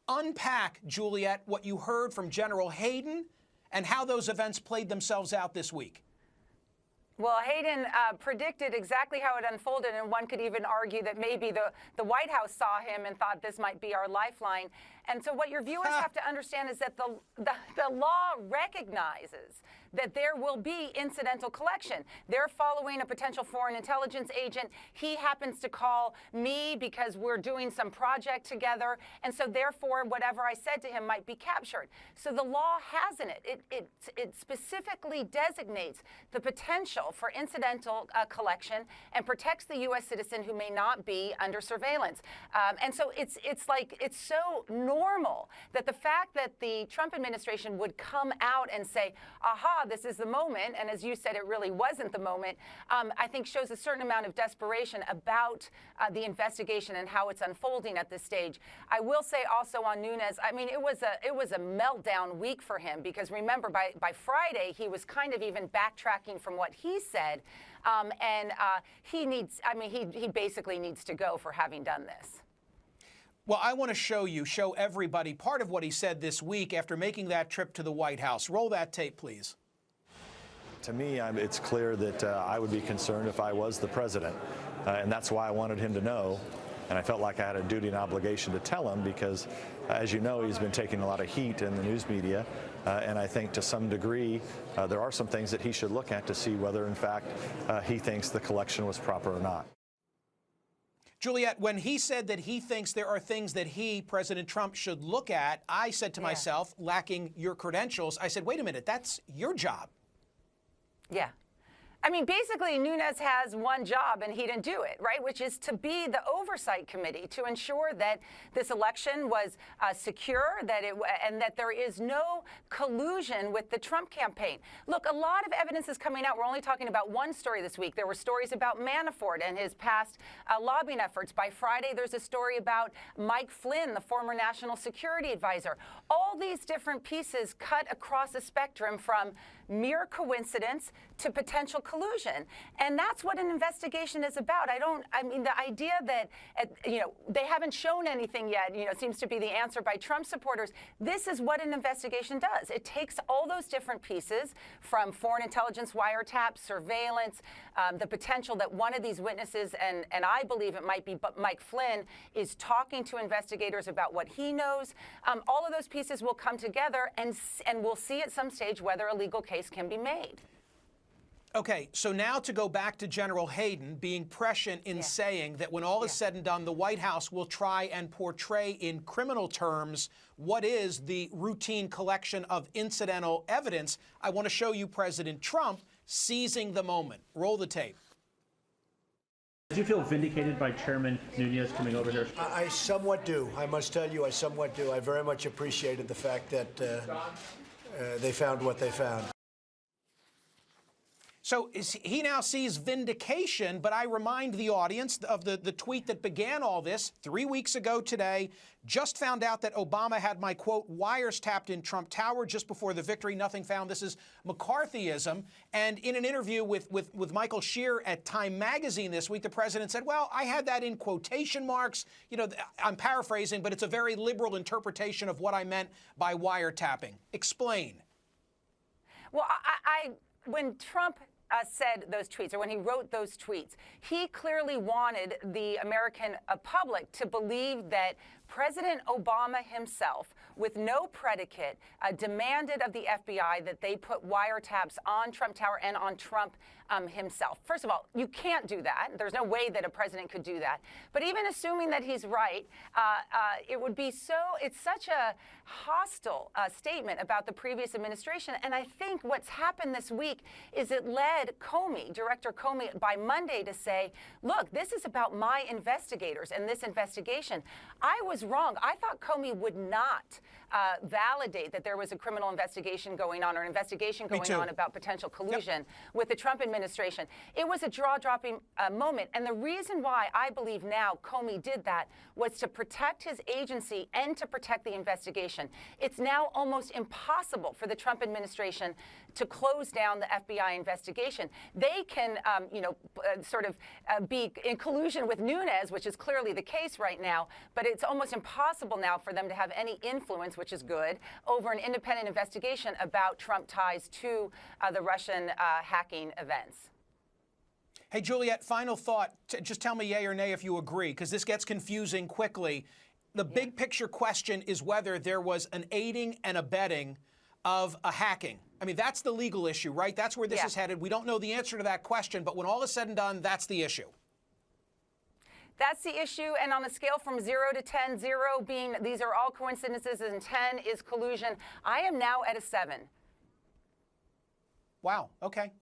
Unpack, Juliet, what you heard from General Hayden and how those events played themselves out this week. Well, Hayden predicted exactly how it unfolded, and one could even argue that maybe the White House saw him and thought this might be our lifeline. And so what your viewers have to understand is that the law recognizes that there will be incidental collection. They're following a potential foreign intelligence agent. He happens to call me because we're doing some project together, and so therefore whatever I said to him might be captured. So the law has in it, it specifically designates the potential for incidental collection and protects the U.S. citizen who may not be under surveillance. And so it's so normal that the fact that the Trump administration would come out and say, aha, this is the moment, and as you said, it really wasn't the moment, I think shows a certain amount of desperation about the investigation and how it's unfolding at this stage. I will say also on Nunes, I mean, it was a meltdown week for him, because remember, by Friday, he was kind of even backtracking from what he said, and he basically needs to go for having done this. Well, I want to show everybody part of what he said this week after making that trip to the White House. Roll that tape, please. To me, it's clear that I would be concerned if I was the president, and that's why I wanted him to know. And I felt like I had a duty and obligation to tell him because, as you know, he's been taking a lot of heat in the news media. And I think to some degree, there are some things that he should look at to see whether, in fact, he thinks the collection was proper or not. Juliet, when he said that he thinks there are things that he, President Trump, should look at, I said to myself, lacking your credentials, I said, wait a minute, that's your job. Yeah. I mean, basically, Nunes has one job, and he didn't do it, right, which is to be the oversight committee to ensure that this election was secure, and that there is no collusion with the Trump campaign. Look, a lot of evidence is coming out. We're only talking about one story this week. There were stories about Manafort and his past lobbying efforts. By Friday, there's a story about Mike Flynn, the former national security advisor. All these different pieces cut across the spectrum from mere coincidence to potential collusion. And that's what an investigation is about. I mean, the idea that, they haven't shown anything yet, seems to be the answer by Trump supporters. This is what an investigation does. It takes all those different pieces from foreign intelligence wiretaps, surveillance, the potential that one of these witnesses, and I believe it might be Mike Flynn, is talking to investigators about what he knows. All of those pieces will come together, and we'll see at some stage whether a legal case can be made. Okay, so now to go back to General Hayden being prescient in saying that when all is said and done, the White House will try and portray in criminal terms what is the routine collection of incidental evidence. I want to show you President Trump seizing the moment. Roll the tape. Do you feel vindicated by Chairman Nunes coming over here? I somewhat do. I must tell you, I somewhat do. I very much appreciated the fact that they found what they found. So he now sees vindication, but I remind the audience of the tweet that began all this 3 weeks ago today. Just found out that Obama had my, quote, wires tapped in Trump Tower just before the victory. Nothing found. This is McCarthyism. And in an interview with Michael Shear at Time Magazine this week, the president said, well, I had that in quotation marks. I'm paraphrasing, but it's a very liberal interpretation of what I meant by wiretapping. Explain. Well, when Trump said those tweets, or when he wrote those tweets, he clearly wanted the American public to believe that President Obama himself, with no predicate, demanded of the FBI that they put wiretaps on Trump Tower and on Trump himself. First of all, you can't do that. There's no way that a president could do that. But even assuming that he's right, it would be it's such a hostile statement about the previous administration. And I think what's happened this week is it led Comey, Director Comey, by Monday to say, look, this is about my investigators and this investigation. I was wrong. I thought Comey would not validate that there was a criminal investigation going on, or an investigation going on about potential collusion with the Trump administration. It was a jaw-dropping moment. And the reason why I believe now Comey did that was to protect his agency and to protect the investigation. It's now almost impossible for the Trump administration to close down the FBI investigation. They can, be in collusion with Nunes, which is clearly the case right now, but it's almost almost impossible now for them to have any influence, which is good, over an independent investigation about Trump ties to the Russian hacking events. Hey, Juliette, final thought. Just tell me yay or nay if you agree, because this gets confusing quickly. The big picture question is whether there was an aiding and abetting of a hacking. I mean, that's the legal issue, right? That's where this is headed. We don't know the answer to that question, but when all is said and done, that's the issue. That's the issue, and on a scale from 0 to 10, 0 being these are all coincidences and 10 is collusion, I am now at a 7. Wow, okay.